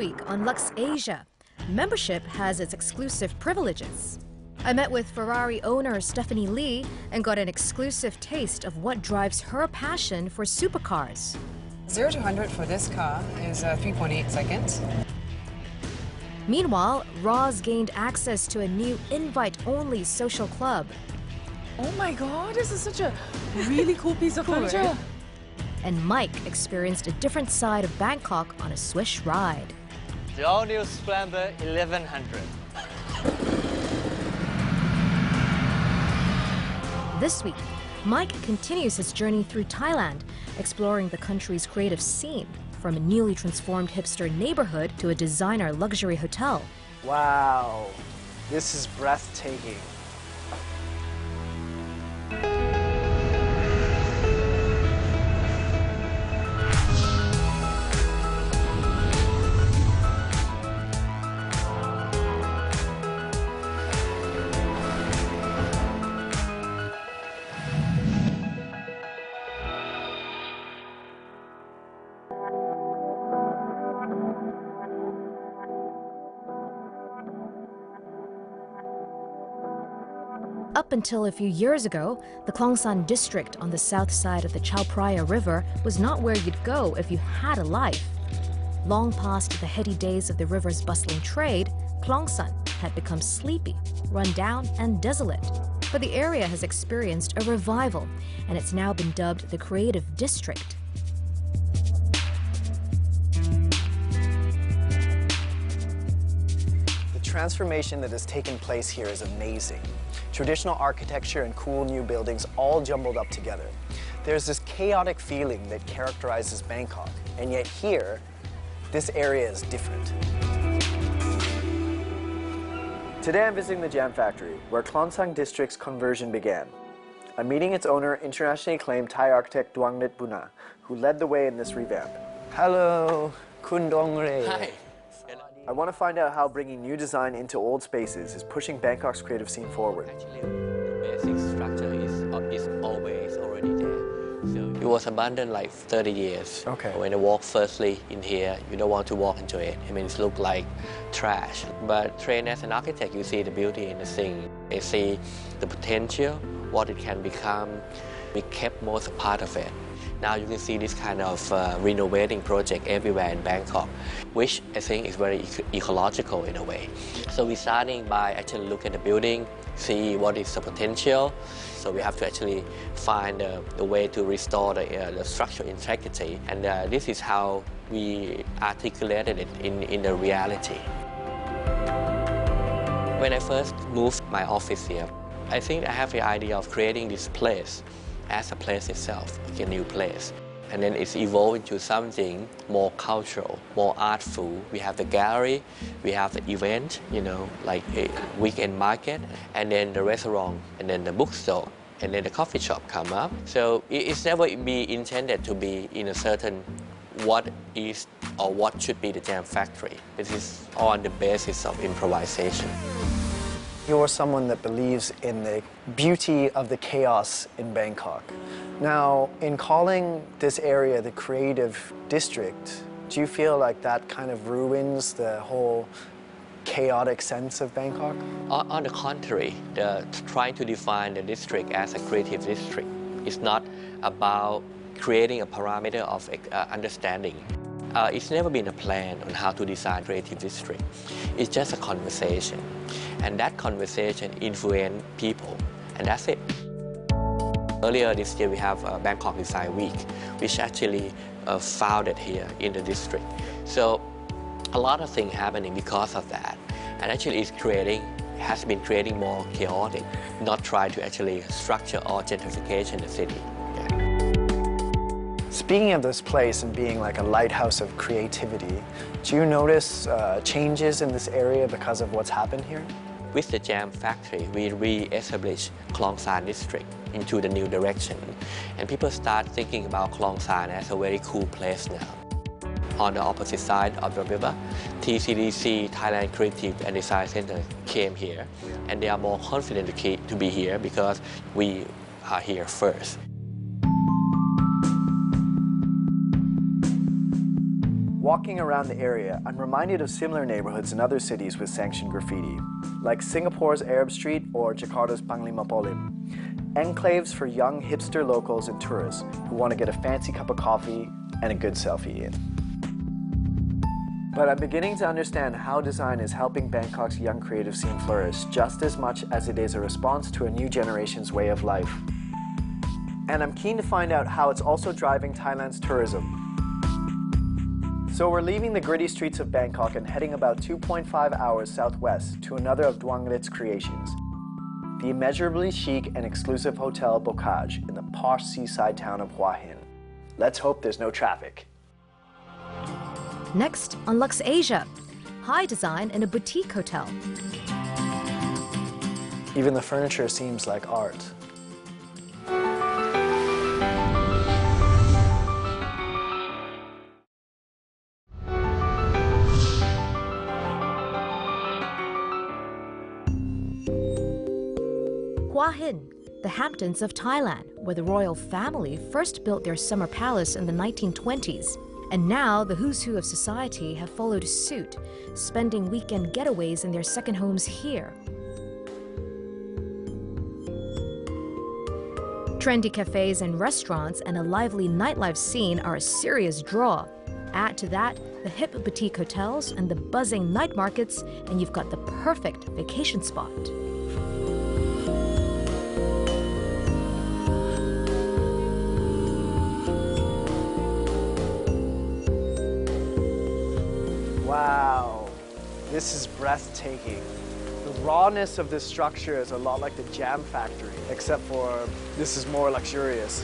week on Luxe Asia, membership has its exclusive privileges. I met with Ferrari owner Stephanie Lee and got an exclusive taste of what drives her passion for supercars. 0 to 100 for this car is 3.8 seconds. Meanwhile, Roz gained access to a new invite-only social club. Oh my god, this is such a really cool piece of furniture. And Mike experienced a different side of Bangkok on a swish ride. The all-new Scrambler 1100. This week, Mike continues his journey through Thailand, exploring the country's creative scene, from a newly transformed hipster neighborhood to a designer luxury hotel. Wow, this is breathtaking. Up until a few years ago, the Klong San district on the south side of the Chao Phraya River was not where you'd go if you had a life. Long past the heady days of the river's bustling trade, Klong San had become sleepy, run down and desolate. But the area has experienced a revival, and it's now been dubbed the Creative District. The transformation that has taken place here is amazing. Traditional architecture and cool new buildings all jumbled up together. There's this chaotic feeling that characterizes Bangkok, and yet here, this area is different. Today I'm visiting the Jam Factory, where Klong San District's conversion began. I'm meeting its owner, internationally acclaimed Thai architect Duangnet Buna, who led the way in this revamp. Hello, Kun Dongre. Hi. I want to find out how bringing new design into old spaces is pushing Bangkok's creative scene forward. Actually, the basic structure is always already there. So it was abandoned like 30 years. Okay. When I walk firstly in here, you don't want to walk into it. I mean, it looks like trash. But trained as an architect, you see the beauty in the thing. I see the potential, what it can become. We kept most part of it. Now you can see this kind of renovating project everywhere in Bangkok, which I think is very ecological in a way. So we're starting by actually look at the building, see what is the potential. So we have to actually find the way to restore the structural integrity. And this is how we articulated it in the reality. When I first moved my office here, I think I have the idea of creating this place as a place itself, like a new place. And then it's evolved into something more cultural, more artful. We have the gallery, we have the event, you know, like a weekend market, and then the restaurant, and then the bookstore, and then the coffee shop come up. So it's never be intended to be in a certain what is or what should be the Jam Factory. This is on the basis of improvisation. You're someone that believes in the beauty of the chaos in Bangkok. Now, in calling this area the Creative District, do you feel like that kind of ruins the whole chaotic sense of Bangkok? On the contrary, trying to define the district as a creative district is not about creating a parameter of understanding. It's never been a plan on how to design creative district. It's just a conversation. And that conversation influences people, and that's it. Earlier this year, we have Bangkok Design Week, which actually founded here in the district. So a lot of things happening because of that. And actually has been creating more chaotic, not trying to actually structure or gentrification the city. Speaking of this place and being like a lighthouse of creativity, do you notice changes in this area because of what's happened here? With the Jam Factory, we re-established Klong San district into the new direction. And people start thinking about Klong San as a very cool place now. On the opposite side of the river, TCDC, Thailand Creative and Design Center, came here. And they are more confident to be here because we are here first. Walking around the area, I'm reminded of similar neighborhoods in other cities with sanctioned graffiti, like Singapore's Arab Street or Jakarta's Panglima Polim. Enclaves for young hipster locals and tourists who want to get a fancy cup of coffee and a good selfie in. But I'm beginning to understand how design is helping Bangkok's young creative scene flourish just as much as it is a response to a new generation's way of life. And I'm keen to find out how it's also driving Thailand's tourism. So we're leaving the gritty streets of Bangkok and heading about 2.5 hours southwest to another of Duangrit's creations, the immeasurably chic and exclusive Hotel Bokaj in the posh seaside town of Hua Hin. Let's hope there's no traffic. Next on Luxe Asia, high design in a boutique hotel. Even the furniture seems like art. Hua Hin, the Hamptons of Thailand, where the royal family first built their summer palace in the 1920s. And now the who's who of society have followed suit, spending weekend getaways in their second homes here. Trendy cafes and restaurants and a lively nightlife scene are a serious draw. Add to that the hip boutique hotels and the buzzing night markets, and you've got the perfect vacation spot. Wow, this is breathtaking. The rawness of this structure is a lot like the Jam Factory, except for this is more luxurious.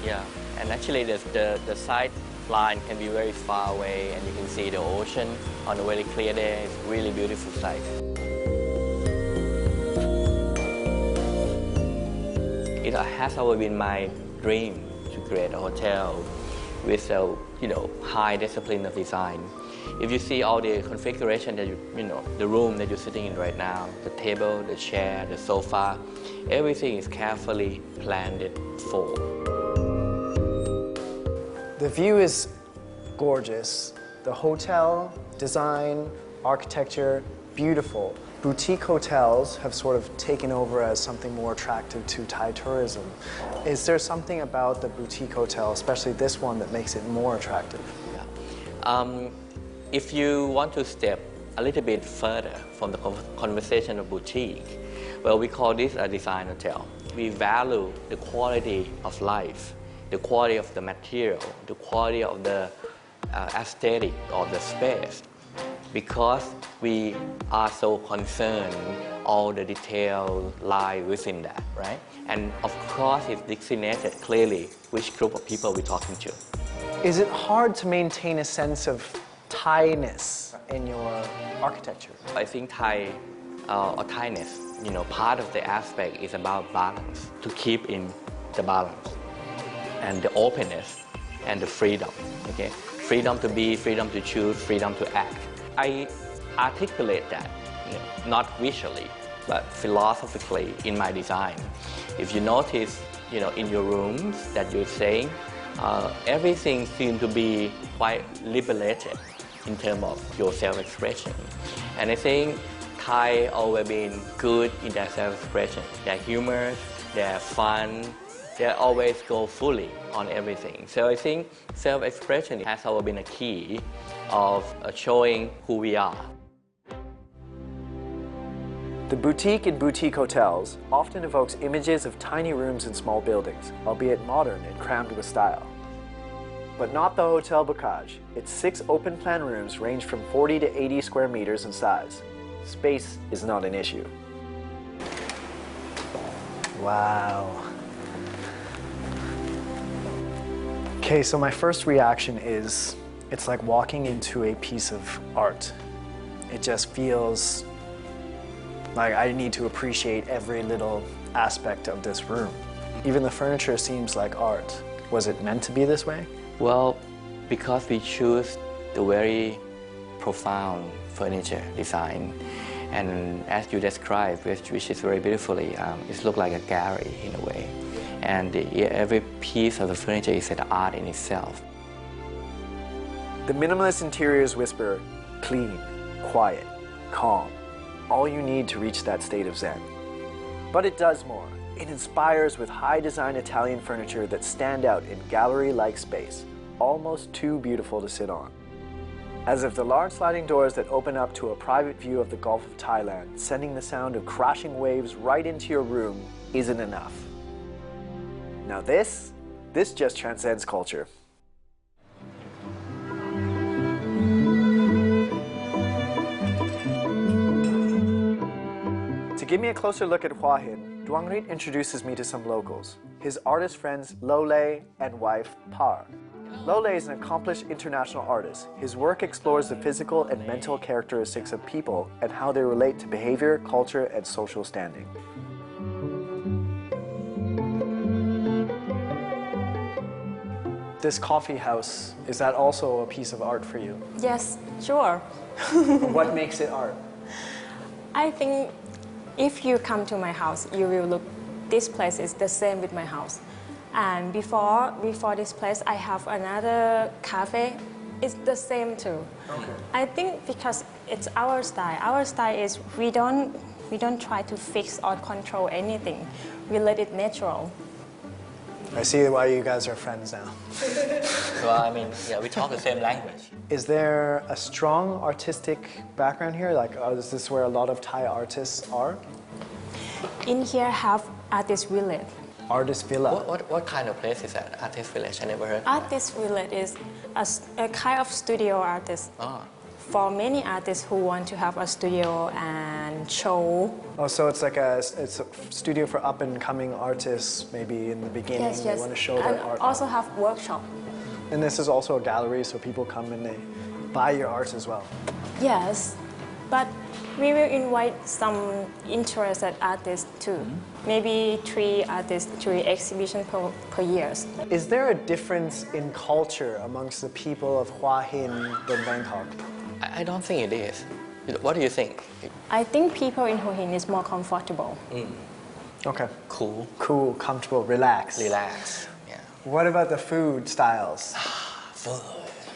Yeah, and actually the sight line can be very far away and you can see the ocean on a very clear day. It's a really beautiful sight. It has always been my dream to create a hotel with a high discipline of design. If you see all the configuration that the room that you're sitting in right now, the table, the chair, the sofa, everything is carefully planned for. The view is gorgeous. The hotel, design, architecture, beautiful. Boutique hotels have sort of taken over as something more attractive to Thai tourism. Is there something about the boutique hotel, especially this one, that makes it more attractive? Yeah. If you want to step a little bit further from the conversation of boutique, well, we call this a design hotel. We value the quality of life, the quality of the material, the quality of the aesthetic of the space, because we are so concerned all the details lie within that, right? And of course, it's designated clearly which group of people we're talking to. Is it hard to maintain a sense of Thai-ness in your architecture? I think Thai or Thai-ness, part of the aspect is about balance, to keep in the balance and the openness and the freedom, okay? Freedom to be, freedom to choose, freedom to act. I articulate that, not visually, but philosophically in my design. If you notice, in your rooms that you're saying, everything seems to be quite liberated in terms of your self-expression. And I think Thai always been good in their self-expression. They're humorous, they're fun, they always go fully on everything. So I think self-expression has always been a key of showing who we are. The boutique in boutique hotels often evokes images of tiny rooms in small buildings, albeit modern and crammed with style. But not the Hotel Bokaj. Its 6 open-plan rooms range from 40 to 80 square meters in size. Space is not an issue. Wow. Okay, so my first reaction is, it's like walking into a piece of art. It just feels like I need to appreciate every little aspect of this room. Even the furniture seems like art. Was it meant to be this way? Well, because we choose the very profound furniture design, and as you described, which is very beautifully, it looks like a gallery in a way. And every piece of the furniture is an art in itself. The minimalist interiors whisper, clean, quiet, calm. All you need to reach that state of Zen. But it does more. It inspires with high-design Italian furniture that stand out in gallery-like space, almost too beautiful to sit on. As if the large sliding doors that open up to a private view of the Gulf of Thailand, sending the sound of crashing waves right into your room, isn't enough. Now this just transcends culture. To give me a closer look at Hua Hin, Duangrit introduces me to some locals, his artist friends Lole and wife Par. Lole is an accomplished international artist. His work explores the physical and mental characteristics of people and how they relate to behavior, culture, and social standing. This coffee house, is that also a piece of art for you? Yes, sure. What makes it art? I think if you come to my house, you will look, this place is the same with my house. And before this place, I have another cafe. It's the same too. Okay. I think because it's our style. Our style is we don't try to fix or control anything. We let it natural. I see why you guys are friends now. Well, I mean, yeah, we talk the same language. Is there a strong artistic background here? Like, is this where a lot of Thai artists are? In here have artist village. Artist villa. What kind of place is that? Artist village? I never heard. Artist village is a kind of studio artist. Ah. For many artists who want to have a studio and show. Oh, so it's like it's a studio for up-and-coming artists, maybe in the beginning. Yes, they want to show their art. Also have workshop. And this is also a gallery, so people come and they buy your art as well. Yes, but we will invite some interested artists too. Maybe 3 artists, 3 exhibitions per year. Is there a difference in culture amongst the people of Hua Hin than Bangkok? I don't think it is. What do you think? I think people in Hua Hin is more comfortable. Okay. Cool. Cool, comfortable, relaxed. Relax. Yeah. What about the food styles? Food.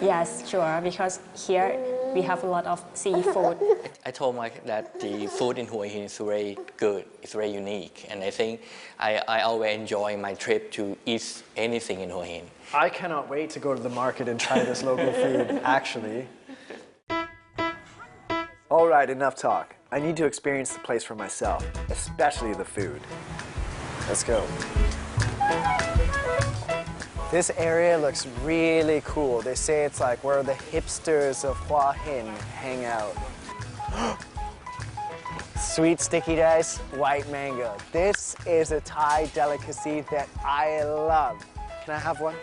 Yes, sure, because here we have a lot of seafood. I told Mike that the food in Hua Hin is very good. It's very unique. And I think I always enjoy my trip to eat anything in Hua Hin. I cannot wait to go to the market and try this local food, actually. All right, enough talk. I need to experience the place for myself, especially the food. Let's go. This area looks really cool. They say it's like where the hipsters of Hua Hin hang out. Sweet sticky rice, white mango. This is a Thai delicacy that I love. Can I have one?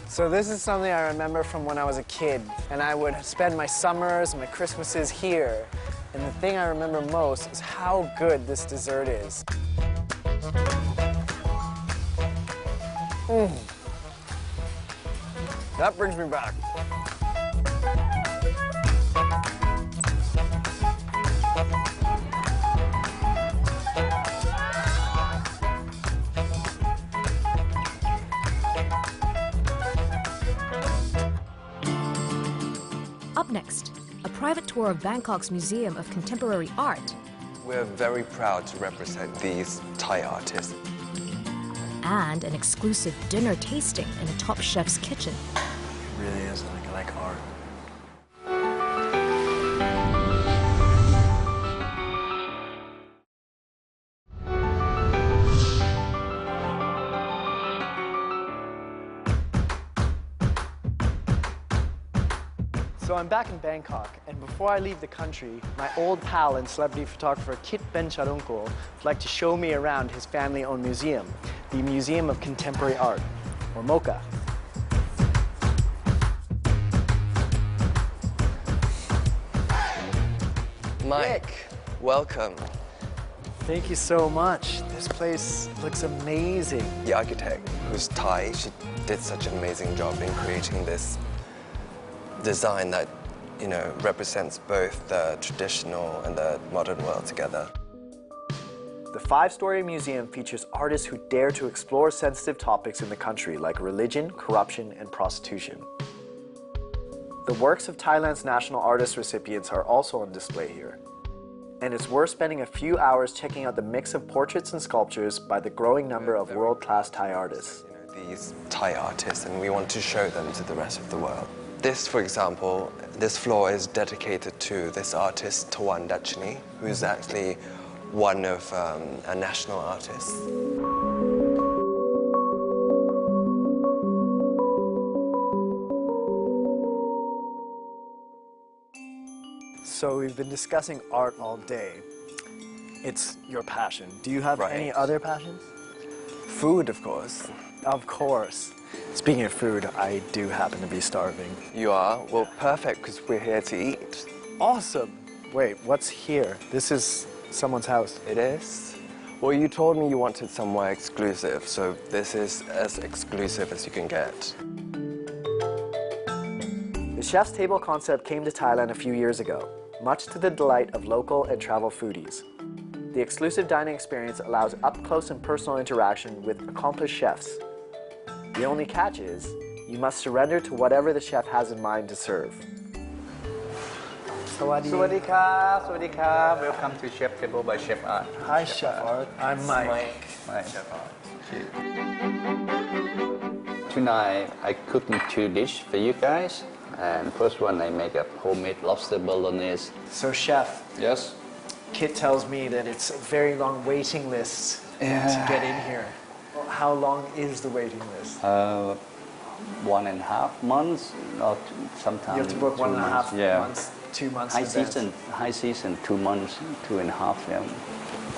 So this is something I remember from when I was a kid, and I would spend my summers and my Christmases here. And the thing I remember most is how good this dessert is. That brings me back. Up next, a private tour of Bangkok's Museum of Contemporary Art. We're very proud to represent these Thai artists. And an exclusive dinner tasting in a top chef's kitchen. It really is like art. So I'm back in Bangkok, and before I leave the country, my old pal and celebrity photographer Kit Bencharungkul would like to show me around his family-owned museum, the Museum of Contemporary Art, or MOCA. Mike, welcome. Thank you so much. This place looks amazing. The architect, who's Thai, she did such an amazing job in creating this design that, you know, represents both the traditional and the modern world together. The 5-story museum features artists who dare to explore sensitive topics in the country like religion, corruption, and prostitution. The works of Thailand's national artist recipients are also on display here. And it's worth spending a few hours checking out the mix of portraits and sculptures by the growing number of world-class Thai artists. These Thai artists, and we want to show them to the rest of the world. This, for example, this floor is dedicated to this artist, Tawan Dachini, who is actually one of our national artists. So we've been discussing art all day. It's your passion. Do you have Right. any other passions? Food, of course. Of course. Speaking of food, I do happen to be starving. You are? Well, perfect, because we're here to eat. Awesome. Wait, what's here? This is someone's house. It is? Well, you told me you wanted somewhere exclusive, so this is as exclusive as you can get. The chef's table concept came to Thailand a few years ago, much to the delight of local and travel foodies. The exclusive dining experience allows up-close and personal interaction with accomplished chefs. The only catch is, you must surrender to whatever the chef has in mind to serve. Sawadee krab, Sawadee krab. Welcome to Chef Table by Chef Art. Hi, Chef Art. I'm Mike. Chef Art. Tonight I cooking 2 dishes for you guys. And first one I make a homemade lobster bolognese. So, Chef, Yes. Kit tells me that it's a very long waiting list to get in here. Well, how long is the waiting list? 1.5 months, or sometimes. You have to book 2 1.5 months. months, 2 months High in advance. season, 2 months, 2.5. Yeah.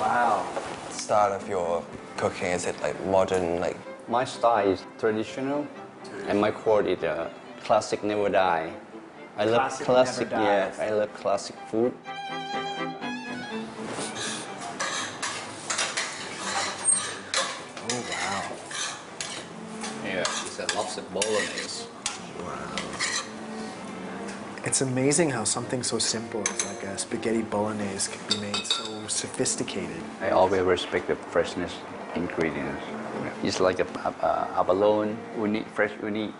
Wow. Start of your cooking, is it like modern, like My style is traditional, and my core is classic never die. I love Classic classic. never Yeah, dies. I love classic food. Oh, wow. Yeah, it's a lobster bolognese. It's amazing how something so simple as like a spaghetti bolognese can be made so sophisticated. I always respect the freshness ingredients. It's like a abalone, uni, fresh uni.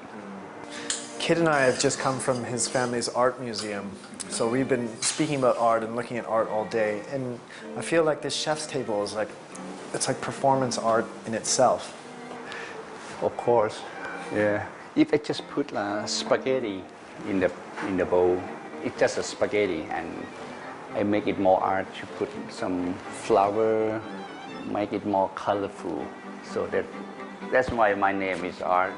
Kit and I have just come from his family's art museum. So we've been speaking about art and looking at art all day. And I feel like this chef's table is like, it's like performance art in itself. Of course, yeah. If I just put spaghetti in the bowl, it's just a spaghetti, and I make it more art to put some flour, make it more colorful. So that's why my name is art.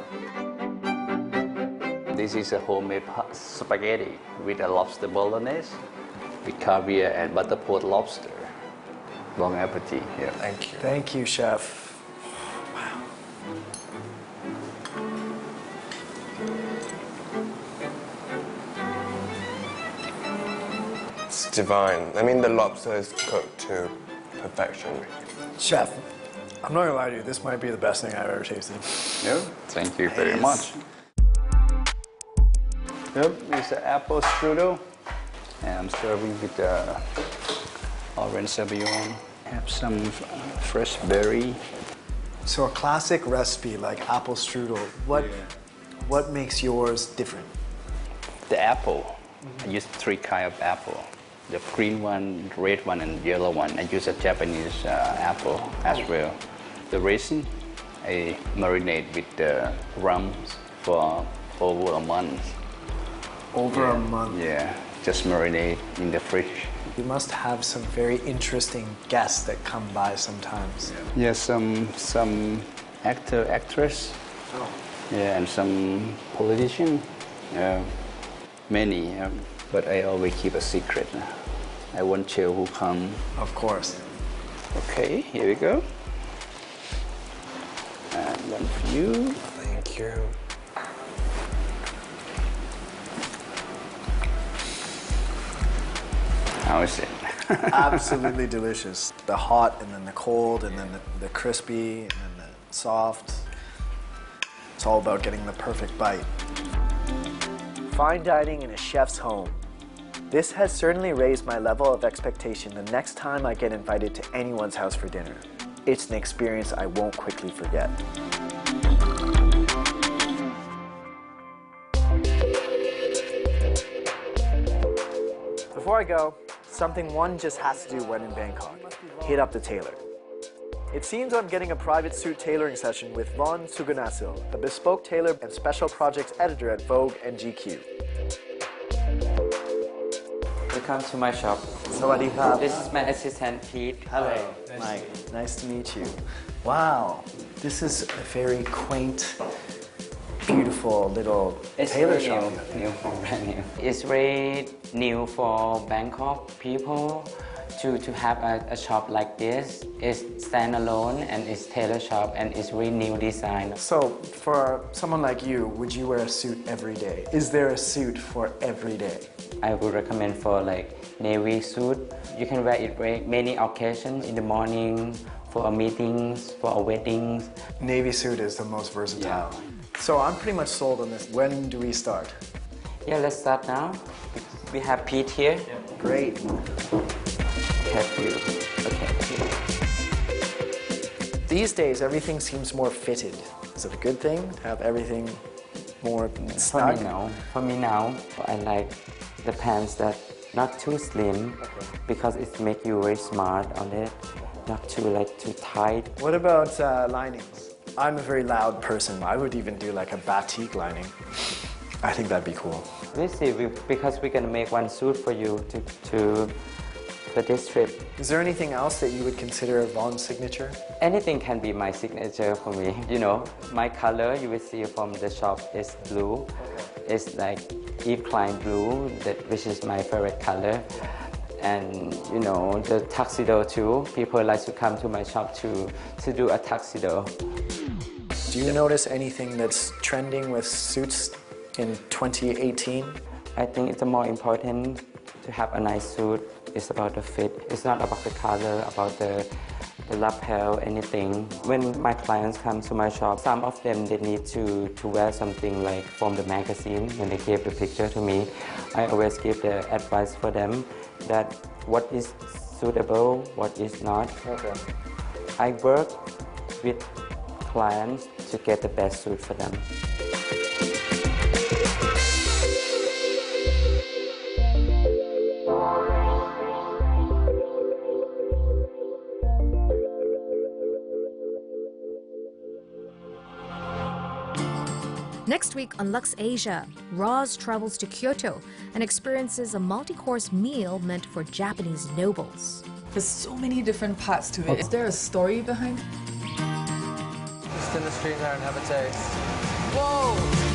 This is a homemade spaghetti with a lobster bolognese, with caviar and butter pot lobster. Bon appetit. Yeah. thank you. Thank you, chef. It's divine. I mean, the lobster is cooked to perfection. Chef, I'm not gonna lie to you, this might be the best thing I've ever tasted. Yeah, thank you very much. Yep, it's an apple strudel, and I'm serving with the orange sauvignon. Have some fresh berry. So a classic recipe like apple strudel, what makes yours different? The apple, I use 3 kinds of apple. The green one, red one, and yellow one. I use a Japanese apple as well. The raisin, I marinate with the rum for over a month. Over a month. Yeah, just marinate in the fridge. You must have some very interesting guests that come by sometimes. Yeah, some actor, actress. Oh. Yeah, and some politician. Many, but I always keep a secret. I won't tell who come. Of course. Okay, here we go. And one for you. Thank you. How is it? Absolutely delicious. The hot and then the cold and then the crispy and then the soft. It's all about getting the perfect bite. Fine dining in a chef's home. This has certainly raised my level of expectation the next time I get invited to anyone's house for dinner. It's an experience I won't quickly forget. Before I go, something one just has to do when in Bangkok. Hit up the tailor. It seems I'm getting a private suit tailoring session with Von Sugunasil, a bespoke tailor and special projects editor at Vogue and GQ. Welcome to my shop. Sawadee krab. This is my assistant Pete. Hello, Mike. Nice to meet you. Wow, this is a very quaint, beautiful little tailor shop. New, brand new. It's very new for Bangkok people to have a shop like this. It's standalone and it's tailor shop and it's really new design. So, for someone like you, would you wear a suit every day? Is there a suit for every day? I would recommend for like navy suit. You can wear it for many occasions in the morning, for meetings, for weddings. Navy suit is the most versatile. Yeah. So I'm pretty much sold on this. When do we start? Yeah, let's start now. We have Pete here. Great. Have you. Okay. These days, everything seems more fitted. Is it a good thing to have everything more snug? For me now, I like the pants that not too slim because it makes you very smart on it. Not too tight. What about linings? I'm a very loud person. I would even do like a batik lining. I think that'd be cool. We'll see, because we're gonna make one suit for you to the district. Is there anything else that you would consider Von's signature? Anything can be my signature for me. You know, my color you will see from the shop is blue. Okay. It's like Eve Klein blue, which is my favorite color. And you know, the tuxedo too. People like to come to my shop to do a tuxedo. Do you notice anything that's trending with suits in 2018? I think it's more important to have a nice suit. It's about the fit. It's not about the color, about the lapel, anything. When my clients come to my shop, some of them they need to wear something like from the magazine. When they give the picture to me, I always give the advice for them that what is suitable, what is not. Okay. I work with clients to get the best suit for them. Next week on Luxe Asia, Roz travels to Kyoto and experiences a multi-course meal meant for Japanese nobles. There's so many different parts to it. Is there a story behind? Just in the street there and have a taste. Whoa!